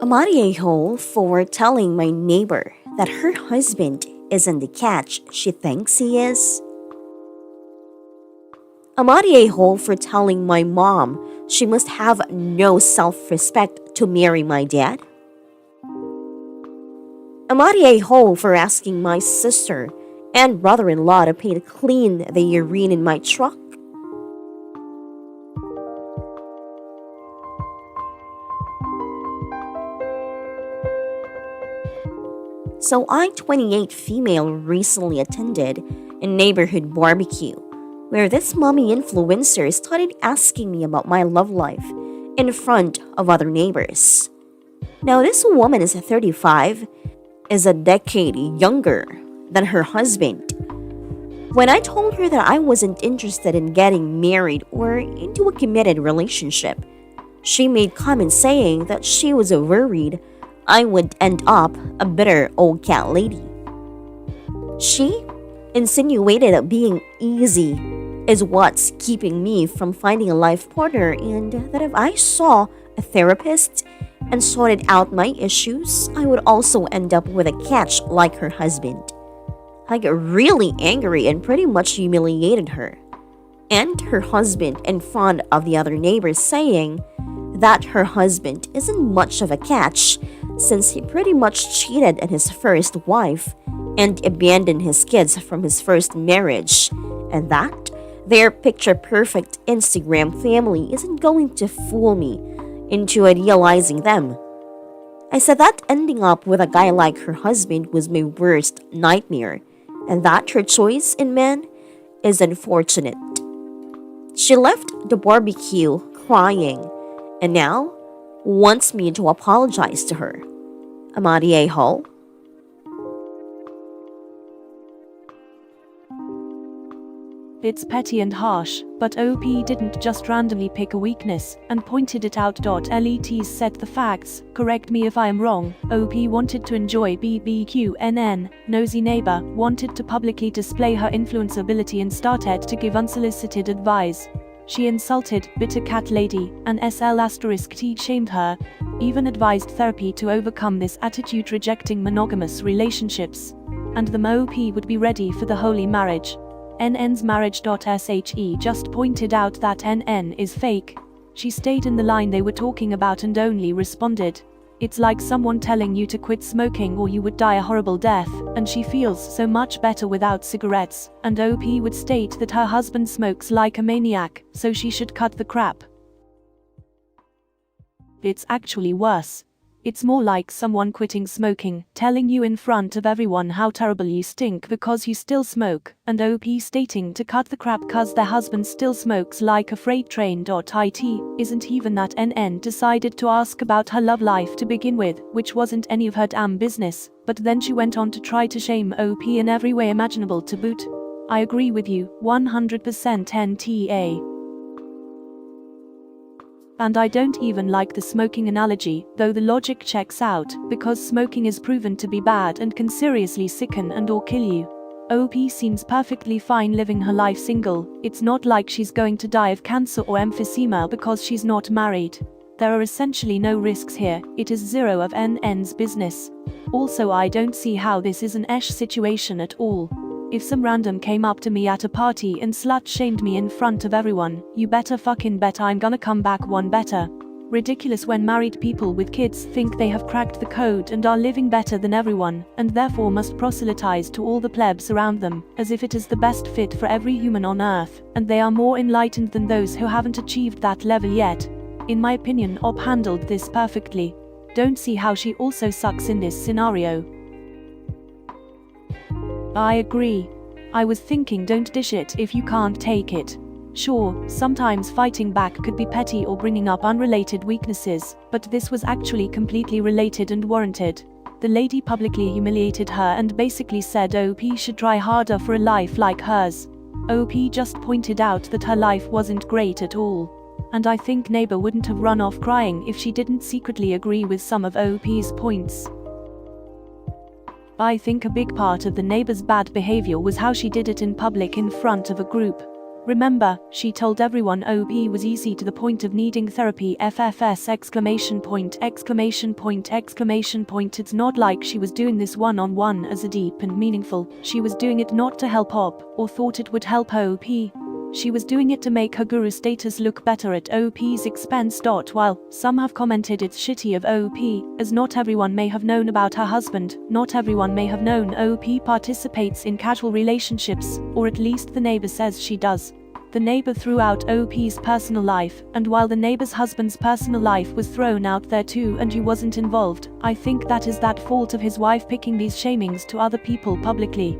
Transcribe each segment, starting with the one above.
Am I a hole for telling my neighbor that her husband isn't the catch she thinks he is? Am I a hole for telling my mom she must have no self respect to marry my dad? Am I a hole for asking my sister and brother in law to paint clean the urine in my truck? So I, 28 female, recently attended a neighborhood barbecue where this mommy influencer started asking me about my love life in front of other neighbors. Now this woman is 35, is a decade younger than her husband. When I told her that I wasn't interested in getting married or into a committed relationship, she made comments saying that she was worried I would end up a bitter old cat lady. She insinuated that being easy is what's keeping me from finding a life partner, and that if I saw a therapist and sorted out my issues, I would also end up with a catch like her husband. I got really angry and pretty much humiliated her and her husband in front of the other neighbors, saying that her husband isn't much of a catch since he pretty much cheated on his first wife and abandoned his kids from his first marriage, and that their picture perfect Instagram family isn't going to fool me into idealizing them. I said that ending up with a guy like her husband was my worst nightmare, and that her choice in men is unfortunate. She left the barbecue crying and now wants me to apologize to her. Am I the a-hole? It's petty and harsh, but OP didn't just randomly pick a weakness and pointed it out. Let's set the facts, correct me if I am wrong. OP wanted to enjoy BBQNN, nosy neighbor, wanted to publicly display her influenceability and started to give unsolicited advice. She insulted bitter cat lady, and SL*T shamed her, even advised therapy to overcome this attitude, rejecting monogamous relationships. And the MOP would be ready for the holy marriage. NN's marriage.she just pointed out that NN is fake. She stayed in the line they were talking about and only responded, "It's like someone telling you to quit smoking or you would die a horrible death, and she feels so much better without cigarettes." And OP would state that her husband smokes like a maniac, so she should cut the crap. It's actually worse. It's more like someone quitting smoking, telling you in front of everyone how terrible you stink because you still smoke, and OP stating to cut the crap cause their husband still smokes like a freight train. It isn't even that NN decided to ask about her love life to begin with, which wasn't any of her damn business, but then she went on to try to shame OP in every way imaginable to boot. I agree with you, 100% NTA. And I don't even like the smoking analogy, though the logic checks out, because smoking is proven to be bad and can seriously sicken and or kill you. OP seems perfectly fine living her life single. It's not like she's going to die of cancer or emphysema because she's not married. There are essentially no risks here, it is zero of NN's business. Also, I don't see how this is an esh situation at all. If some random came up to me at a party and slut-shamed me in front of everyone, you better fucking bet I'm gonna come back one better. Ridiculous when married people with kids think they have cracked the code and are living better than everyone, and therefore must proselytize to all the plebs around them, as if it is the best fit for every human on earth, and they are more enlightened than those who haven't achieved that level yet. In my opinion, OP handled this perfectly. Don't see how she also sucks in this scenario. I agree. I was thinking, don't dish it if you can't take it. Sure, sometimes fighting back could be petty or bringing up unrelated weaknesses, but this was actually completely related and warranted. The lady publicly humiliated her and basically said OP should try harder for a life like hers. OP just pointed out that her life wasn't great at all. And I think neighbor wouldn't have run off crying if she didn't secretly agree with some of OP's points. I think a big part of the neighbor's bad behavior was how she did it in public in front of a group. Remember, she told everyone OP was easy to the point of needing therapy FFS exclamation point exclamation point exclamation point. It's not like she was doing this one-on-one as a deep and meaningful. She was doing it not to help OP, or thought it would help OP. She was doing it to make her guru status look better at OP's expense. While some have commented it's shitty of OP, as not everyone may have known about her husband, not everyone may have known OP participates in casual relationships, or at least the neighbor says she does. The neighbor threw out OP's personal life, and while the neighbor's husband's personal life was thrown out there too and he wasn't involved, I think that is that fault of his wife picking these shamings to other people publicly.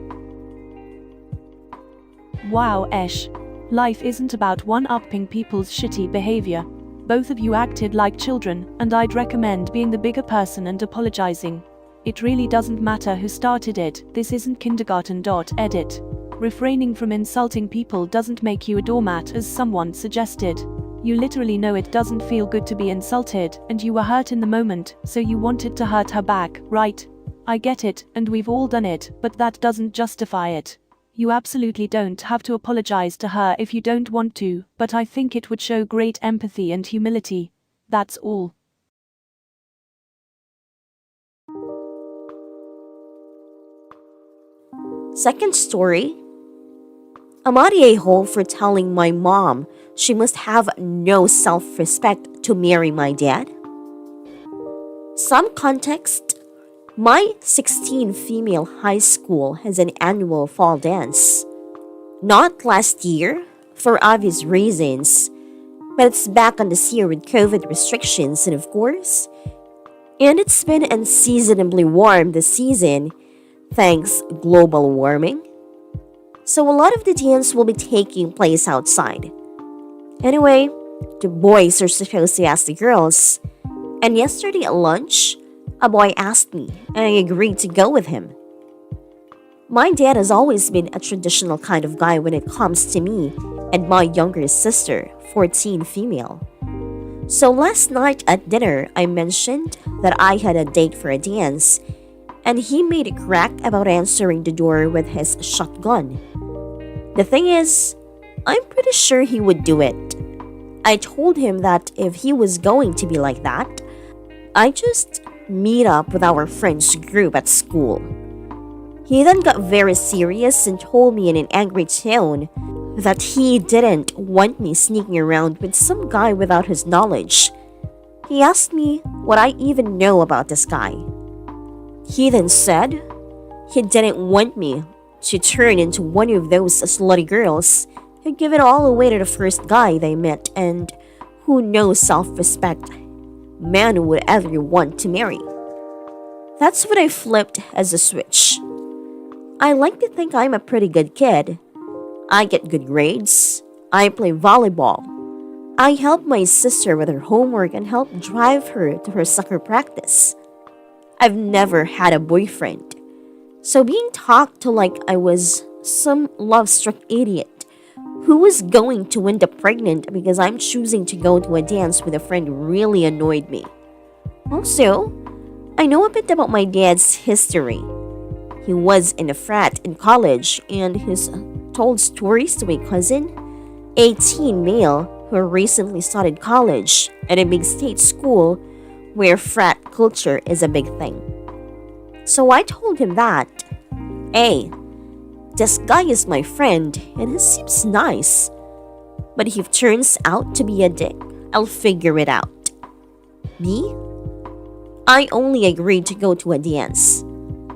Wow, Esh. Life isn't about one-upping people's shitty behavior. Both of you acted like children, and I'd recommend being the bigger person and apologizing. It really doesn't matter who started it, this isn't kindergarten. Edit. Refraining from insulting people doesn't make you a doormat as someone suggested. You literally know it doesn't feel good to be insulted, and you were hurt in the moment, so you wanted to hurt her back, right? I get it, and we've all done it, but that doesn't justify it. You absolutely don't have to apologize to her if you don't want to, but I think it would show great empathy and humility. That's all. Second story. I'm not a hole for telling my mom she must have no self-respect to marry my dad. Some context. My 16 female high school has an annual fall dance. Not last year, for obvious reasons, but it's back on this year with COVID restrictions and and it's been unseasonably warm this season, thanks global warming. So a lot of the dance will be taking place outside. Anyway, the boys are supposed to ask the girls, and yesterday at lunch, a boy asked me, and I agreed to go with him. My dad has always been a traditional kind of guy when it comes to me and my younger sister, 14 female. So last night at dinner, I mentioned that I had a date for a dance, and he made a crack about answering the door with his shotgun. The thing is, I'm pretty sure he would do it. I told him that if he was going to be like that, I just meet up with our friends group at school. He then got very serious and told me in an angry tone that he didn't want me sneaking around with some guy without his knowledge. He asked me what I even know about this guy. He then said he didn't want me to turn into one of those slutty girls who give it all away to the first guy they met and who knows self-respect man would ever want to marry. That's what I flipped as a switch. I like to think I'm a pretty good kid. I get good grades. I play volleyball. I help my sister with her homework and help drive her to her soccer practice. I've never had a boyfriend. So being talked to like I was some love-struck idiot who was going to end up pregnant because I'm choosing to go to a dance with a friend really annoyed me. Also, I know a bit about my dad's history. He was in a frat in college and he's told stories to a cousin, a teen male who recently started college at a big state school where frat culture is a big thing. So I told him that, A, this guy is my friend and he seems nice. But if he turns out to be a dick, I'll figure it out. B, I only agreed to go to a dance.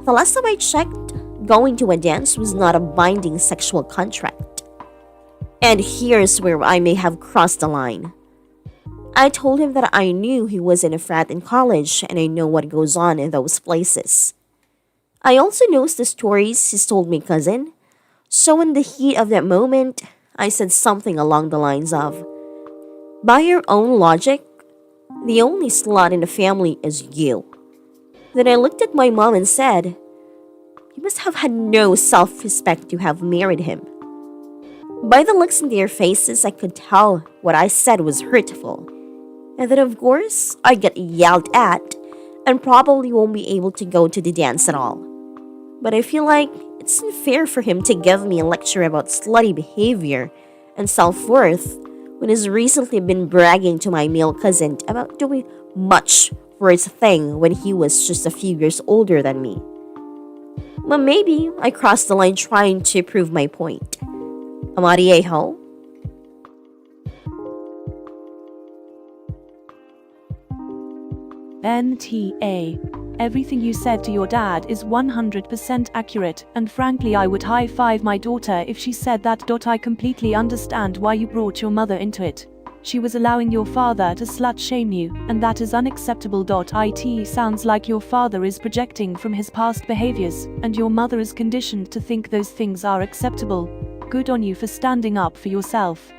The last time I checked, going to a dance was not a binding sexual contract. And here's where I may have crossed the line. I told him that I knew he was in a frat in college and I know what goes on in those places. I also know the stories he's told my cousin, so in the heat of that moment, I said something along the lines of, by your own logic, the only slut in the family is you. Then I looked at my mom and said, you must have had no self-respect to have married him. By the looks in their faces, I could tell what I said was hurtful. And then of course, I get yelled at and probably won't be able to go to the dance at all. But I feel like it's unfair for him to give me a lecture about slutty behavior and self-worth when he's recently been bragging to my male cousin about doing much for his thing when he was just a few years older than me. But maybe I crossed the line trying to prove my point. Amariejo? NTA. Everything you said to your dad is 100% accurate, and frankly I would high-five my daughter if she said that. I completely understand why you brought your mother into it. She was allowing your father to slut-shame you, and that is unacceptable. It sounds like your father is projecting from his past behaviors, and your mother is conditioned to think those things are acceptable. Good on you for standing up for yourself.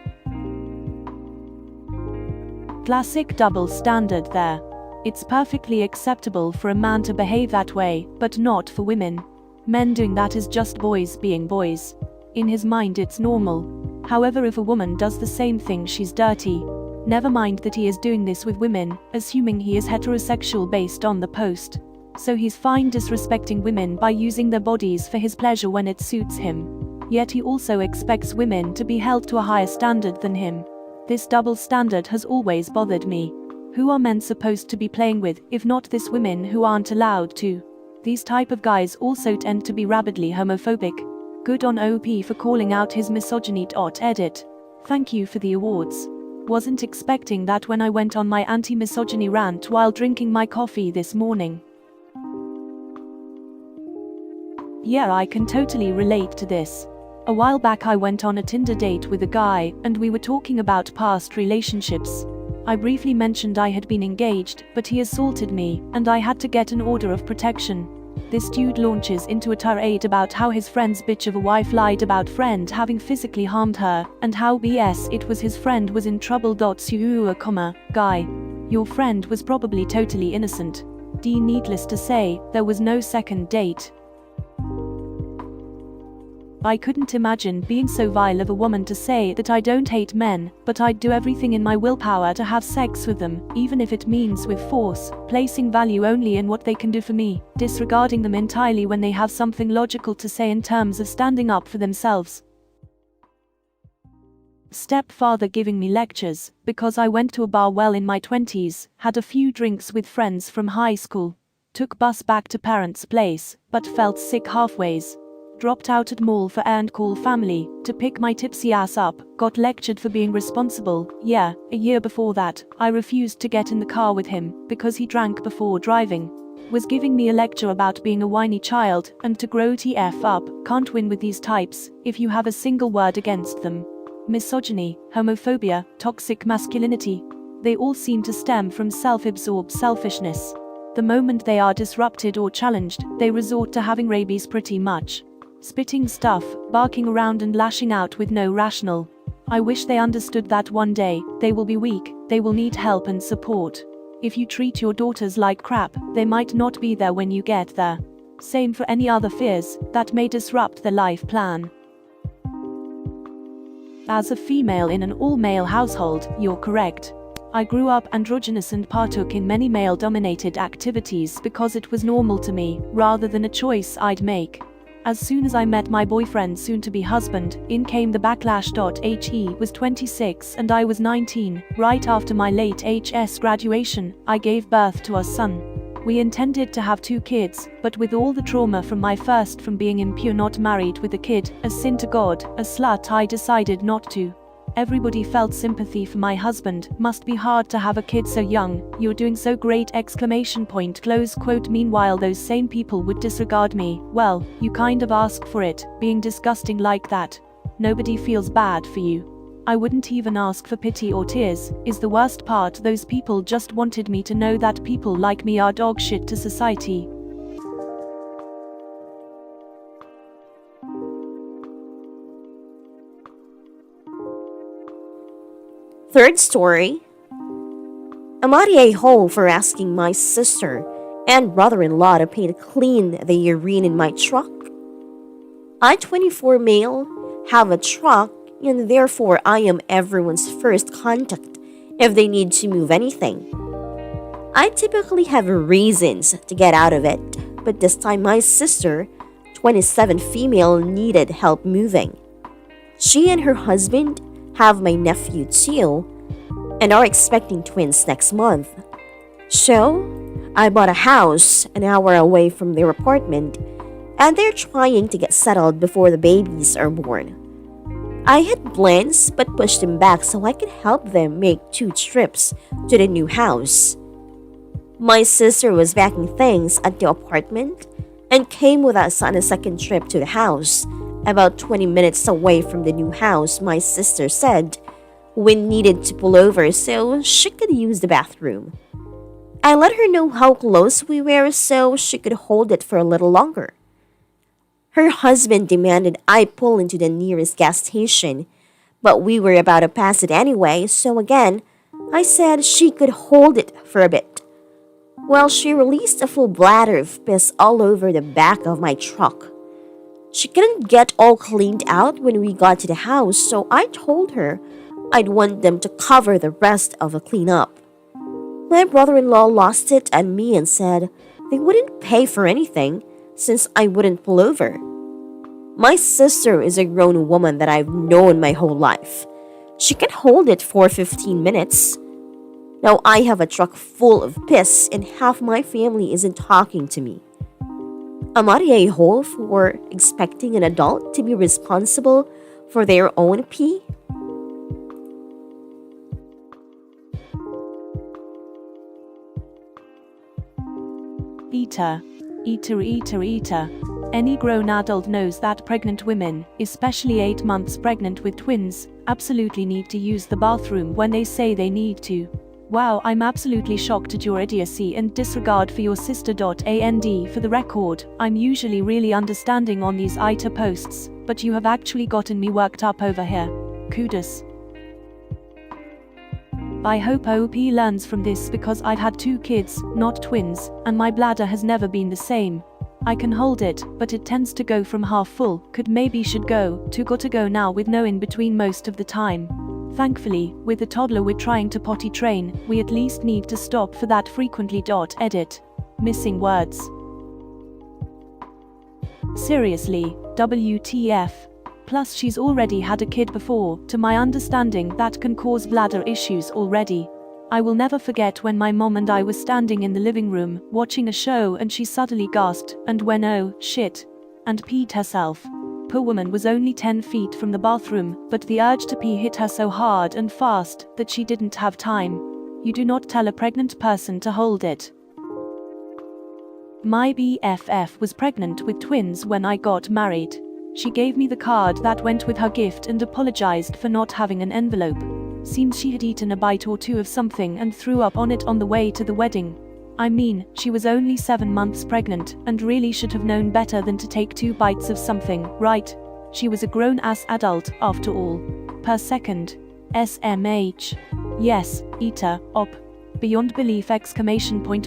Classic double standard there. It's perfectly acceptable for a man to behave that way, but not for women. Men doing that is just boys being boys. In his mind it's normal. However, if a woman does the same thing, she's dirty. Never mind that he is doing this with women, assuming he is heterosexual based on the post. So he's fine disrespecting women by using their bodies for his pleasure when it suits him. Yet he also expects women to be held to a higher standard than him. This double standard has always bothered me. Who are men supposed to be playing with, if not these women who aren't allowed to? These type of guys also tend to be rabidly homophobic. Good on OP for calling out his misogyny. Edit. Thank you for the awards. Wasn't expecting that when I went on my anti-misogyny rant while drinking my coffee this morning. Yeah, I can totally relate to this. A while back I went on a Tinder date with a guy, and we were talking about past relationships. I briefly mentioned I had been engaged, but he assaulted me, and I had to get an order of protection. This dude launches into a tirade about how his friend's bitch of a wife lied about friend having physically harmed her, and how BS it was his friend was in trouble. Guy. Your friend was probably totally innocent. Needless to say, there was no second date. I couldn't imagine being so vile of a woman to say that I don't hate men, but I'd do everything in my willpower to have sex with them, even if it means with force, placing value only in what they can do for me, disregarding them entirely when they have something logical to say in terms of standing up for themselves. Stepfather giving me lectures, because I went to a bar well in my 20s, had a few drinks with friends from high school, took bus back to parents' place, but felt sick halfways. Dropped out at mall for and call family to pick my tipsy ass up, got lectured for being responsible. Yeah, a year before that, I refused to get in the car with him because he drank before driving. Was giving me a lecture about being a whiny child and to grow TF up. Can't win with these types if you have a single word against them. Misogyny, homophobia, toxic masculinity. They all seem to stem from self-absorbed selfishness. The moment they are disrupted or challenged, they resort to having rabies pretty much. Spitting stuff, barking around and lashing out with no rationale. I wish they understood that one day, they will be weak, they will need help and support. If you treat your daughters like crap, they might not be there when you get there. Same for any other fears that may disrupt their life plan. As a female in an all-male household, you're correct. I grew up androgynous and partook in many male-dominated activities because it was normal to me, rather than a choice I'd make. As soon as I met my boyfriend, soon-to-be husband, in came the backlash. He was 26 and I was 19. Right after my late HS graduation, I gave birth to our son. We intended to have 2 kids, but with all the trauma from my first from being impure, not married with a kid, a sin to God, a slut, I decided not to. Everybody felt sympathy for my husband. Must be hard to have a kid so young. You're doing so great! ! Close quote. Meanwhile, those same people would disregard me. Well, you kind of ask for it, being disgusting like that. Nobody feels bad for you. I wouldn't even ask for pity or tears. Is the worst part, those people just wanted me to know that people like me are dog shit to society. Third story. Amariejo for asking my sister and brother-in-law to paint clean the urine in my truck. I, 24 male, have a truck, and therefore I am everyone's first contact if they need to move anything. I typically have reasons to get out of it, but this time my sister, 27 female, needed help moving. She and her husband have my nephew too, and are expecting twins next month. So, I bought a house an hour away from their apartment, and they're trying to get settled before the babies are born. I had plans but pushed them back so I could help them make 2 trips to the new house. My sister was packing things at the apartment and came with us on a second trip to the house. About 20 minutes away from the new house, my sister said we needed to pull over so she could use the bathroom. I let her know how close we were so she could hold it for a little longer. Her husband demanded I pull into the nearest gas station, but we were about to pass it anyway, so again, I said she could hold it for a bit. Well, she released a full bladder of piss all over the back of my truck. She couldn't get all cleaned out when we got to the house, so I told her I'd want them to cover the rest of the cleanup. My brother-in-law lost it at me and said they wouldn't pay for anything since I wouldn't pull over. My sister is a grown woman that I've known my whole life. She can hold it for 15 minutes. Now I have a truck full of piss and half my family isn't talking to me. Am I a hole for expecting an adult to be responsible for their own pee? AITA. Any grown adult knows that pregnant women, especially 8 months pregnant with twins, absolutely need to use the bathroom when they say they need to. Wow, I'm absolutely shocked at your idiocy and disregard for your sister. And for the record, I'm usually really understanding on these AITA posts, but you have actually gotten me worked up over here. Kudos. I hope OP learns from this because I've had 2 kids, not twins, and my bladder has never been the same. I can hold it, but it tends to go from half full, should go, to got to go now with no in between most of the time. Thankfully, with a toddler we're trying to potty train, we at least need to stop for that frequently. Edit. Missing words. Seriously, WTF. Plus she's already had a kid before, to my understanding that can cause bladder issues already. I will never forget when my mom and I were standing in the living room, watching a show and she suddenly gasped, and went oh, shit, and peed herself. Poor woman was only 10 feet from the bathroom, but the urge to pee hit her so hard and fast that she didn't have time. You do not tell a pregnant person to hold it. My BFF was pregnant with twins when I got married. She gave me the card that went with her gift and apologized for not having an envelope. Seems she had eaten a bite or 2 of something and threw up on it on the way to the wedding. I mean, she was only 7 months pregnant and really should have known better than to take 2 bites of something, right? She was a grown-ass adult, after all. Per second. SMH. Yes, AITA, op. Beyond belief!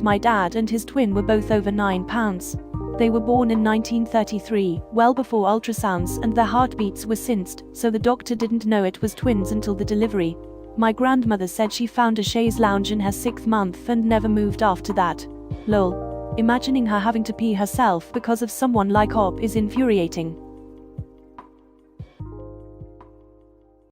My dad and his twin were both over 9 pounds. They were born in 1933, well before ultrasounds, and their heartbeats were synced, so the doctor didn't know it was twins until the delivery. My grandmother said she found a chaise lounge in her 6th month and never moved after that. Lol. Imagining her having to pee herself because of someone like Op is infuriating.